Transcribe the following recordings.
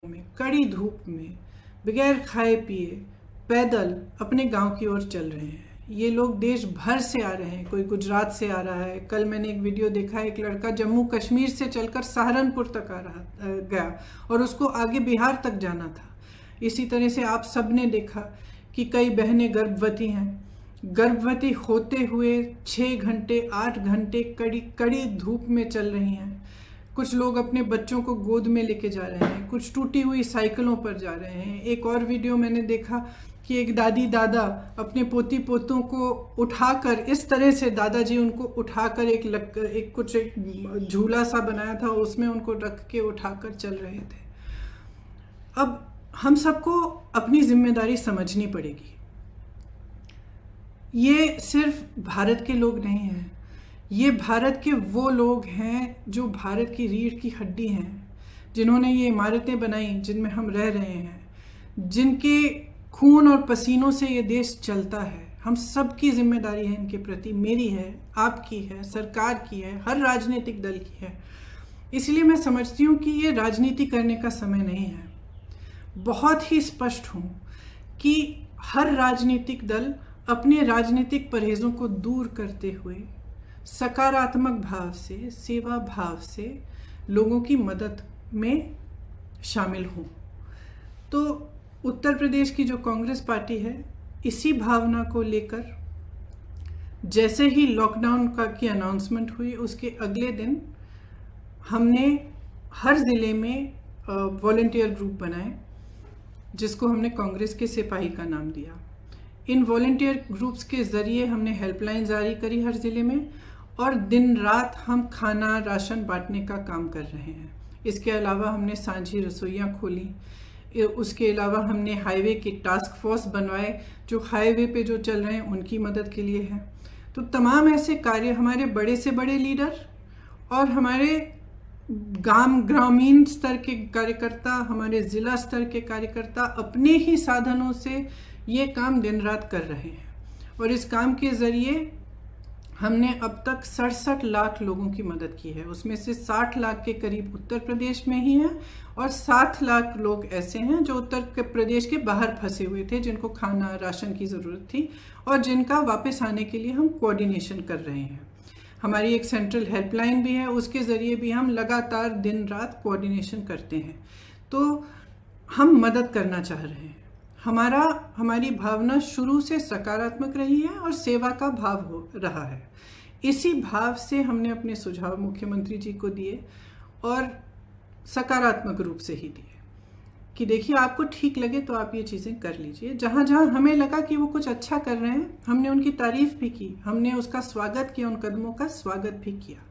में, कड़ी धूप में, बगैर खाए पिए पैदल अपने गांव की ओर चल रहे हैं। ये लोग देश भर से आ रहे हैं, कोई गुजरात से आ रहा है। कल मैंने एक वीडियो देखा, एक लड़का जम्मू कश्मीर से चलकर सहारनपुर तक गया और उसको आगे बिहार तक जाना था। इसी तरह से आप सब ने देखा कि कई बहनें गर्भवती हैं, गर्भवती होते हुए 6 घंटे 8 घंटे कड़ी धूप में चल रही हैं। कुछ लोग अपने बच्चों को गोद में लेके जा रहे हैं, कुछ टूटी हुई साइकिलों पर जा रहे हैं। एक और वीडियो मैंने देखा कि एक दादी दादा अपने पोती पोतों को उठाकर, इस तरह से दादाजी उनको उठाकर एक झूला सा बनाया था, उसमें उनको रख के उठाकर चल रहे थे। अब हम सबको अपनी जिम्मेदारी समझनी पड़ेगी। ये सिर्फ भारत के लोग नहीं हैं, ये भारत के वो लोग हैं जो भारत की रीढ़ की हड्डी हैं, जिन्होंने ये इमारतें बनाई जिनमें हम रह रहे हैं, जिनके खून और पसीनों से ये देश चलता है। हम सब की जिम्मेदारी है इनके प्रति, मेरी है, आपकी है, सरकार की है, हर राजनीतिक दल की है। इसलिए मैं समझती हूँ कि ये राजनीति करने का समय नहीं है। बहुत ही स्पष्ट हूँ कि हर राजनीतिक दल अपने राजनीतिक परहेजों को दूर करते हुए सकारात्मक भाव से, सेवा भाव से लोगों की मदद में शामिल हों। तो उत्तर प्रदेश की जो कांग्रेस पार्टी है, इसी भावना को लेकर जैसे ही लॉकडाउन की अनाउंसमेंट हुई, उसके अगले दिन हमने हर ज़िले में वॉलंटियर ग्रुप बनाए, जिसको हमने कांग्रेस के सिपाही का नाम दिया। इन वॉलंटियर ग्रुप्स के ज़रिए हमने हेल्पलाइन जारी करी हर ज़िले में, और दिन रात हम खाना राशन बांटने का काम कर रहे हैं। इसके अलावा हमने सांझी रसोइयाँ खोली। उसके अलावा हमने हाईवे की टास्क फोर्स बनवाए, जो हाईवे पे जो चल रहे हैं उनकी मदद के लिए है। तो तमाम ऐसे कार्य हमारे बड़े से बड़े लीडर और हमारे ग्रामीण स्तर के कार्यकर्ता, हमारे ज़िला स्तर के कार्यकर्ता अपने ही साधनों से ये काम दिन रात कर रहे हैं। और इस काम के ज़रिए हमने अब तक 67 लाख लोगों की मदद की है। उसमें से 60 लाख के करीब उत्तर प्रदेश में ही हैं, और 7 लाख लोग ऐसे हैं जो उत्तर प्रदेश के बाहर फंसे हुए थे, जिनको खाना राशन की ज़रूरत थी और जिनका वापस आने के लिए हम कोऑर्डिनेशन कर रहे हैं। हमारी एक सेंट्रल हेल्पलाइन भी है, उसके ज़रिए भी हम लगातार दिन रात कोऑर्डिनेशन करते हैं। तो हम मदद करना चाह रहे हैं। हमारी भावना शुरू से सकारात्मक रही है और सेवा का भाव हो रहा है। इसी भाव से हमने अपने सुझाव मुख्यमंत्री जी को दिए, और सकारात्मक रूप से ही दिए कि देखिए, आपको ठीक लगे तो आप ये चीज़ें कर लीजिए। जहाँ जहाँ हमें लगा कि वो कुछ अच्छा कर रहे हैं, हमने उनकी तारीफ भी की, हमने उसका स्वागत किया, उन कदमों का स्वागत भी किया।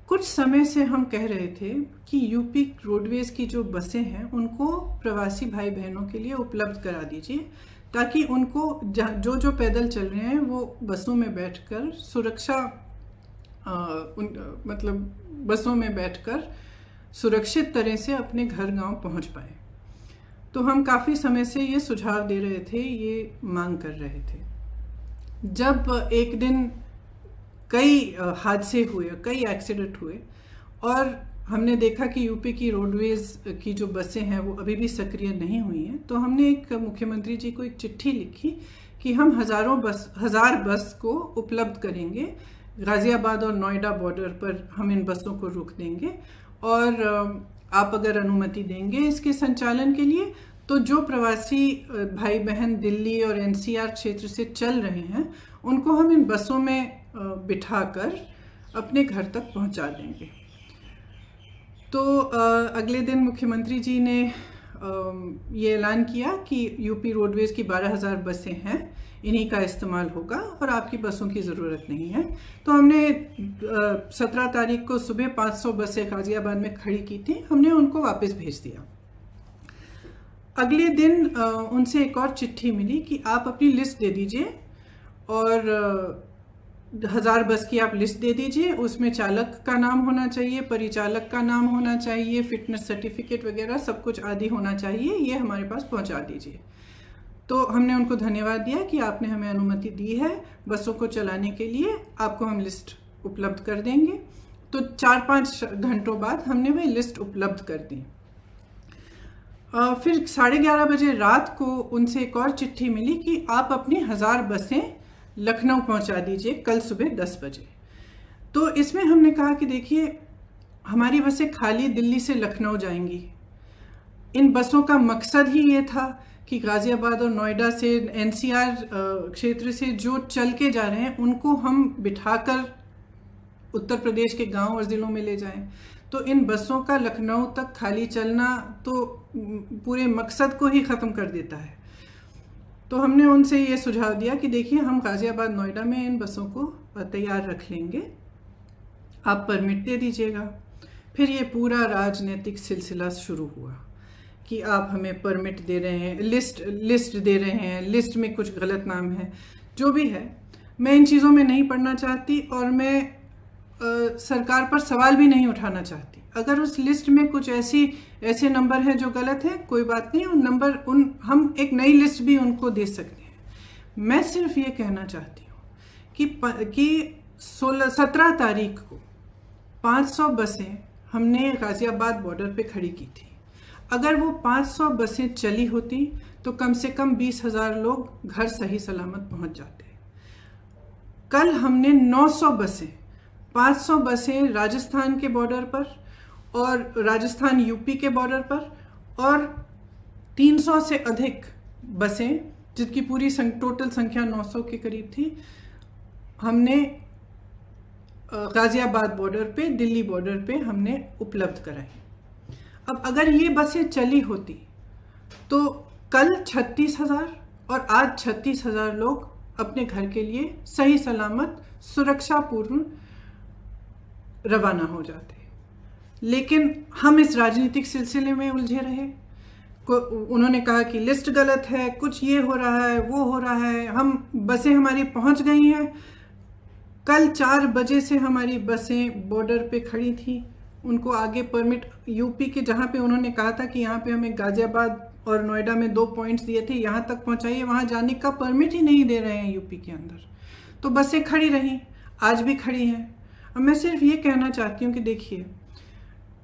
कुछ समय से हम कह रहे थे कि यूपी रोडवेज़ की जो बसें हैं उनको प्रवासी भाई बहनों के लिए उपलब्ध करा दीजिए, ताकि उनको जो पैदल चल रहे हैं वो बसों में बैठकर बसों में बैठकर सुरक्षित तरह से अपने घर गांव पहुंच पाए। तो हम काफ़ी समय से ये सुझाव दे रहे थे, ये मांग कर रहे थे। जब एक दिन कई हादसे हुए, कई एक्सीडेंट हुए, और हमने देखा कि यूपी की रोडवेज़ की जो बसें हैं वो अभी भी सक्रिय नहीं हुई हैं, तो हमने एक मुख्यमंत्री जी को एक चिट्ठी लिखी कि हम 1000 बस को उपलब्ध करेंगे। गाज़ियाबाद और नोएडा बॉर्डर पर हम इन बसों को रोक देंगे, और आप अगर अनुमति देंगे इसके संचालन के लिए, तो जो प्रवासी भाई बहन दिल्ली और एनसीआर क्षेत्र से चल रहे हैं उनको हम इन बसों में बिठाकर अपने घर तक पहुंचा देंगे। तो अगले दिन मुख्यमंत्री जी ने ये ऐलान किया कि यूपी रोडवेज़ की 12,000 बसें हैं, इन्हीं का इस्तेमाल होगा और आपकी बसों की ज़रूरत नहीं है। तो हमने 17 तारीख को सुबह 500 बसें गाज़ियाबाद में खड़ी की थी, हमने उनको वापस भेज दिया। अगले दिन उनसे एक और चिट्ठी मिली कि आप अपनी लिस्ट दे दीजिए, और 1000 बस की आप लिस्ट दे दीजिए, उसमें चालक का नाम होना चाहिए, परिचालक का नाम होना चाहिए, फिटनेस सर्टिफिकेट वगैरह सब कुछ आदि होना चाहिए, ये हमारे पास पहुंचा दीजिए। तो हमने उनको धन्यवाद दिया कि आपने हमें अनुमति दी है बसों को चलाने के लिए, आपको हम लिस्ट उपलब्ध कर देंगे। तो 4-5 घंटों बाद हमने वह लिस्ट उपलब्ध कर दी। फिर 11:30 बजे रात को उनसे एक और चिट्ठी मिली कि आप अपनी 1000 बसें लखनऊ पहुंचा दीजिए कल सुबह 10 बजे। तो इसमें हमने कहा कि देखिए, हमारी बसें खाली दिल्ली से लखनऊ जाएंगी। इन बसों का मकसद ही ये था कि गाज़ियाबाद और नोएडा से, एनसीआर क्षेत्र से जो चल के जा रहे हैं उनको हम बिठाकर उत्तर प्रदेश के गांव और ज़िलों में ले जाएं। तो इन बसों का लखनऊ तक खाली चलना तो पूरे मकसद को ही ख़त्म कर देता है। तो हमने उनसे ये सुझाव दिया कि देखिए, हम गाज़ियाबाद नोएडा में इन बसों को तैयार रख लेंगे, आप परमिट दे दीजिएगा। फिर ये पूरा राजनीतिक सिलसिला शुरू हुआ कि आप हमें परमिट दे रहे हैं, लिस्ट दे रहे हैं, लिस्ट में कुछ गलत नाम है। जो भी है, मैं इन चीज़ों में नहीं पढ़ना चाहती और मैं सरकार पर सवाल भी नहीं उठाना चाहती। अगर उस लिस्ट में कुछ ऐसे नंबर हैं जो गलत हैं, कोई बात नहीं, हम एक नई लिस्ट भी उनको दे सकते हैं। मैं सिर्फ ये कहना चाहती हूँ कि 17 तारीख को 500 बसें हमने गाज़ियाबाद बॉर्डर पे खड़ी की थी। अगर वो 500 बसें चली होती तो कम से कम 20,000 लोग घर सही सलामत पहुंच जाते। कल हमने 900 बसें, 500 बसें राजस्थान के बॉर्डर पर और राजस्थान यूपी के बॉर्डर पर, और 300 से अधिक बसें, जिसकी पूरी टोटल संख्या 900 के करीब थी, हमने गाज़ियाबाद बॉर्डर पे, दिल्ली बॉर्डर पे हमने उपलब्ध कराई। अब अगर ये बसें चली होती तो कल 36,000 और आज 36,000 लोग अपने घर के लिए सही सलामत सुरक्षापूर्ण रवाना हो जाते। लेकिन हम इस राजनीतिक सिलसिले में उलझे रहे। उन्होंने कहा कि लिस्ट गलत है, कुछ ये हो रहा है, वो हो रहा है, बसें हमारी पहुंच गई हैं। कल 4 बजे से हमारी बसें बॉर्डर पे खड़ी थी। उनको आगे परमिट, यूपी के जहाँ पे उन्होंने कहा था कि यहाँ पे हमें गाज़ियाबाद और नोएडा में 2 पॉइंट्स दिए थे, यहाँ तक पहुँचाइए, वहाँ जाने का परमिट ही नहीं दे रहे हैं यूपी के अंदर। तो बसें खड़ी रहीं, आज भी खड़ी हैं। अब मैं सिर्फ ये कहना चाहती हूँ कि देखिए,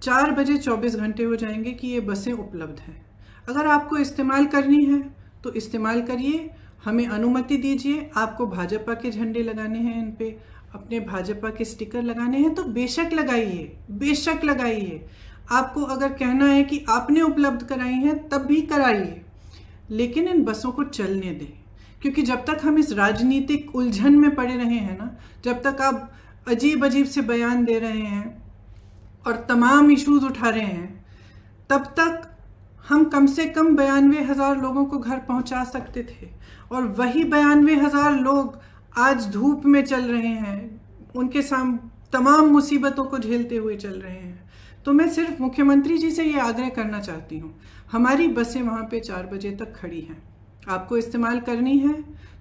4 बजे 24 घंटे हो जाएंगे कि ये बसें उपलब्ध हैं। अगर आपको इस्तेमाल करनी है तो इस्तेमाल करिए, हमें अनुमति दीजिए। आपको भाजपा के झंडे लगाने हैं, इन पे अपने भाजपा के स्टिकर लगाने हैं तो बेशक लगाइए, बेशक लगाइए। आपको अगर कहना है कि आपने उपलब्ध कराई हैं तब भी कराइए, लेकिन इन बसों को चलने दें। क्योंकि जब तक हम इस राजनीतिक उलझन में पड़े रहे हैं ना, जब तक आप अजीब अजीब से बयान दे रहे हैं और तमाम इश्यूज उठा रहे हैं, तब तक हम कम से कम 92,000 लोगों को घर पहुंचा सकते थे। और वही 92,000 लोग आज धूप में चल रहे हैं, उनके सामने तमाम मुसीबतों को झेलते हुए चल रहे हैं। तो मैं सिर्फ मुख्यमंत्री जी से ये आग्रह करना चाहती हूँ, हमारी बसें वहाँ पे 4 बजे तक खड़ी हैं। आपको इस्तेमाल करनी है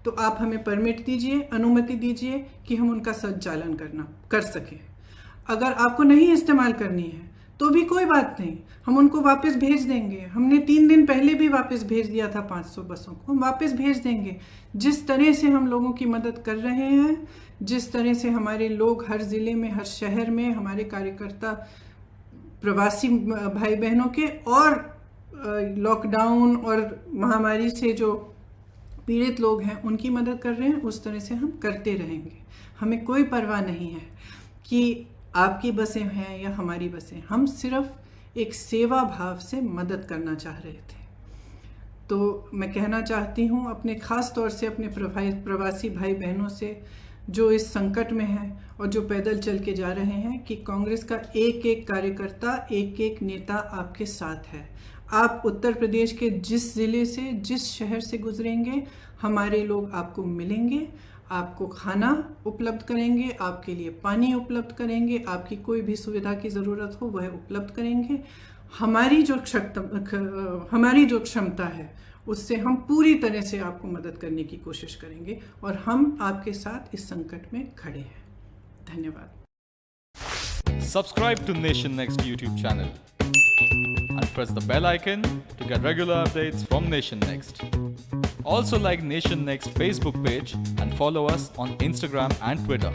तो आप हमें परमिट दीजिए, अनुमति दीजिए कि हम उनका संचालन कर सकें। अगर आपको नहीं इस्तेमाल करनी है तो भी कोई बात नहीं, हम उनको वापस भेज देंगे। हमने 3 दिन पहले भी वापस भेज दिया था 500 बसों को, हम वापस भेज देंगे। जिस तरह से हम लोगों की मदद कर रहे हैं, जिस तरह से हमारे लोग हर ज़िले में, हर शहर में, हमारे कार्यकर्ता प्रवासी भाई बहनों के और लॉकडाउन और महामारी से जो पीड़ित लोग हैं उनकी मदद कर रहे हैं, उस तरह से हम करते रहेंगे। हमें कोई परवाह नहीं है कि आपकी बसें हैं या हमारी बसें, हम सिर्फ एक सेवा भाव से मदद करना चाह रहे थे। तो मैं कहना चाहती हूँ अपने ख़ास तौर से अपने प्रवासी भाई बहनों से जो इस संकट में हैं और जो पैदल चल के जा रहे हैं, कि कांग्रेस का एक एक कार्यकर्ता, एक एक नेता आपके साथ है। आप उत्तर प्रदेश के जिस ज़िले से, जिस शहर से गुजरेंगे, हमारे लोग आपको मिलेंगे, आपको खाना उपलब्ध करेंगे, आपके लिए पानी उपलब्ध करेंगे, आपकी कोई भी सुविधा की ज़रूरत हो वह उपलब्ध करेंगे। हमारी जो क्षमता है उससे हम पूरी तरह से आपको मदद करने की कोशिश करेंगे और हम आपके साथ इस संकट में खड़े हैं। धन्यवाद। Subscribe to Nation Next YouTube channel and press the bell icon to get regular updates from Nation Next. Also like Nation Next Facebook page and follow us on Instagram and Twitter.